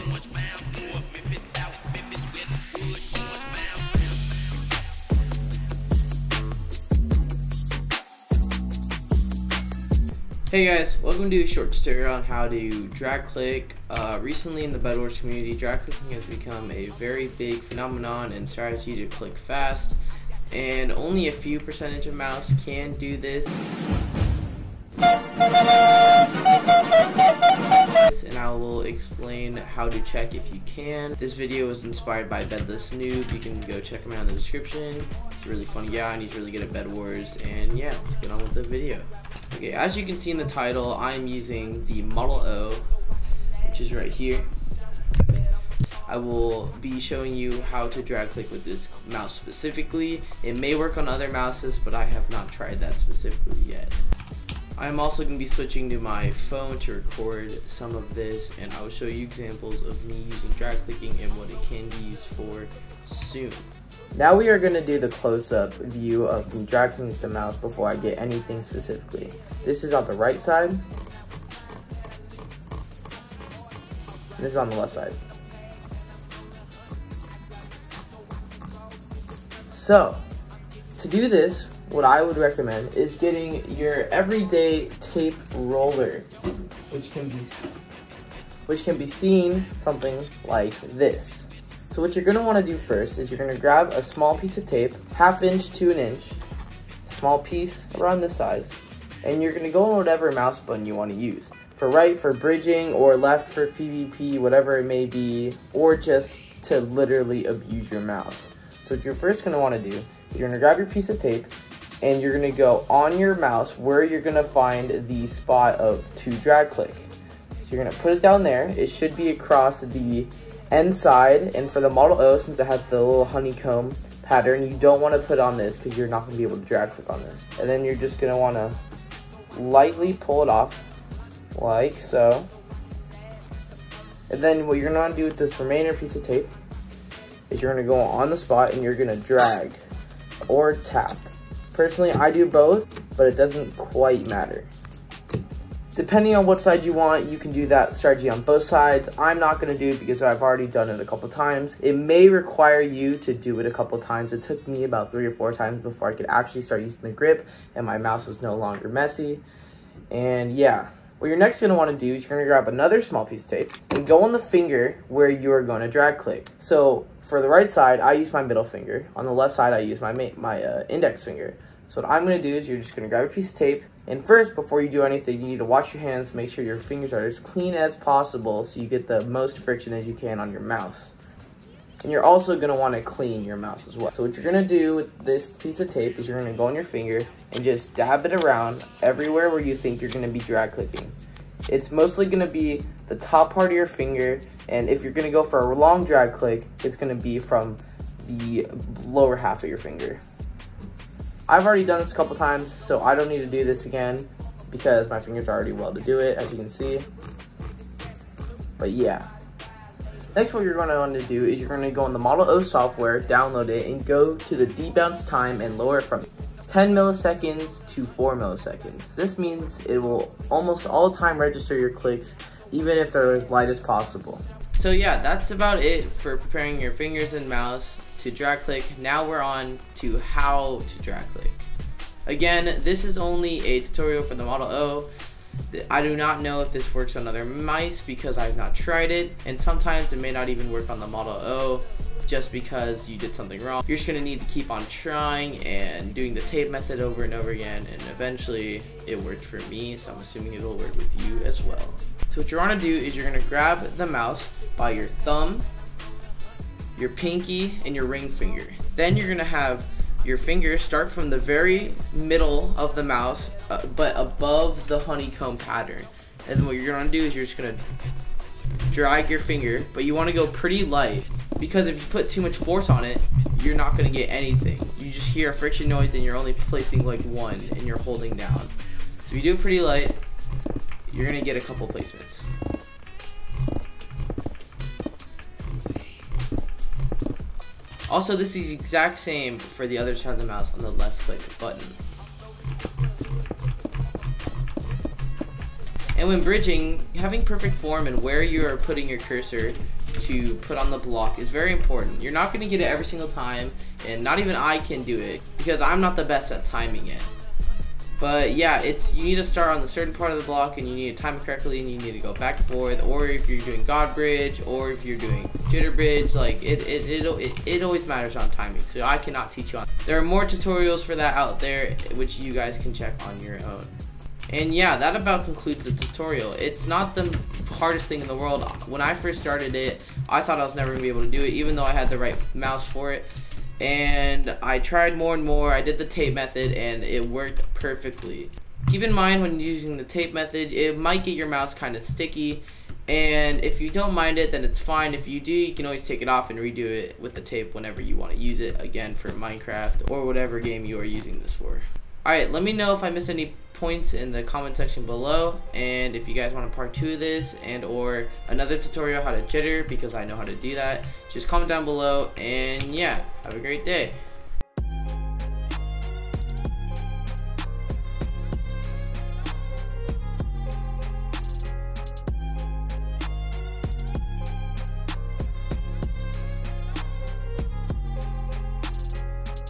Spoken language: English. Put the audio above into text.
Hey guys, welcome to a short tutorial on how to drag click. Recently in the Bed Wars community, drag clicking has become a very big phenomenon and strategy to click fast, and only a few percentage of mouse can do this. And I will explain how to check if you can. This video was inspired by BedlessNoob. You can go check him out in the description. He's a really funny guy and he's really good at Bed Wars. And yeah, let's get on with the video. Okay, as you can see in the title, I'm using the Model O, which is right here. I will be showing you how to drag click with this mouse specifically. It may work on other mouses, but I have not tried that specifically yet. I'm also going to be switching to my phone to record some of this, and I will show you examples of me using drag clicking and what it can be used for soon. Now we are going to do the close-up view of me drag clicking with the mouse before I get anything specifically. This is on the right side. This is on the left side. So, to do this, what I would recommend is getting your everyday tape roller, which can be seen something like this. So what you're going to want to do first is you're going to grab a small piece of tape, 1/2 inch to 1 inch, small piece around this size, and you're going to go on whatever mouse button you want to use. For right for bridging, or left for PvP, whatever it may be, or just to literally abuse your mouse. So what you're first going to want to do is you're going to grab your piece of tape, and you're going to go on your mouse where you're going to find the spot to drag click. So you're going to put it down there. It should be across the end side, and for the Model O, since it has the little honeycomb pattern, you don't want to put on this because you're not going to be able to drag click on this. And then you're just going to want to lightly pull it off like so. And then what you're going to want to do with this remainder piece of tape is you're going to go on the spot and you're going to drag or tap. Personally, I do both, but it doesn't quite matter. Depending on what side you want, you can do that strategy on both sides. I'm not going to do it because I've already done it a couple times. It may require you to do it a couple times. It took me about 3 or 4 times before I could actually start using the grip and my mouse was no longer messy. And yeah, what you're next going to want to do is you're going to grab another small piece of tape and go on the finger where you're going to drag click. So for the right side, I use my middle finger. On the left side, I use my index finger. So what I'm going to do is you're just going to grab a piece of tape. And first, before you do anything, you need to wash your hands, make sure your fingers are as clean as possible so you get the most friction as you can on your mouse. And you're also going to want to clean your mouse as well. So what you're going to do with this piece of tape is you're going to go on your finger and just dab it around everywhere where you think you're going to be drag clicking. It's mostly going to be the top part of your finger, and if you're going to go for a long drag click, it's going to be from the lower half of your finger. I've already done this a couple times, so I don't need to do this again because my fingers are already well to do it, as you can see. But yeah. Next, what you're going to want to do is you're going to go on the Model O software, download it, and go to the debounce time and lower it from 10 milliseconds to 4 milliseconds. This means it will almost all the time register your clicks, even if they're as light as possible. So yeah, that's about it for preparing your fingers and mouse to drag click. Now we're on to how to drag click. Again, this is only a tutorial for the Model O. I do not know if this works on other mice because I've not tried it, and sometimes it may not even work on the Model O just because you did something wrong. You're just going to need to keep on trying and doing the tape method over and over again, and eventually it worked for me, so I'm assuming it'll work with you as well. So what you want to do is you're going to grab the mouse by your thumb, your pinky, and your ring finger. Then you're going to have your finger start from the very middle of the mouse, but above the honeycomb pattern. And then what you're going to do is you're just going to drag your finger, but you want to go pretty light, because if you put too much force on it, you're not going to get anything. You just hear a friction noise and you're only placing like 1 and you're holding down. So if you do it pretty light, you're going to get a couple placements. Also, this is the exact same for the other side of the mouse on the left click button. And when bridging, having perfect form and where you are putting your cursor to put on the block is very important. You're not going to get it every single time, and not even I can do it because I'm not the best at timing it. But yeah, you need to start on the certain part of the block and you need to time it correctly, and you need to go back and forth, or if you're doing God bridge or if you're doing jitter bridge, like it always matters on timing. So I cannot teach you on. There are more tutorials for that out there which you guys can check on your own. And yeah, that about concludes the tutorial. It's not the hardest thing in the world. When I first started it, I thought I was never gonna be able to do it, even though I had the right mouse for it. And I tried more and more. I did the tape method and it worked perfectly. Keep in mind when using the tape method, it might get your mouse kind of sticky, and if you don't mind it, then it's fine. If you do, you can always take it off and redo it with the tape whenever you want to use it again for Minecraft or whatever game you are using this for. Alright, let me know if I missed any points in the comment section below, and if you guys want a part 2 of this and or another tutorial how to jitter, because I know how to do that, just comment down below. And yeah, have a great day.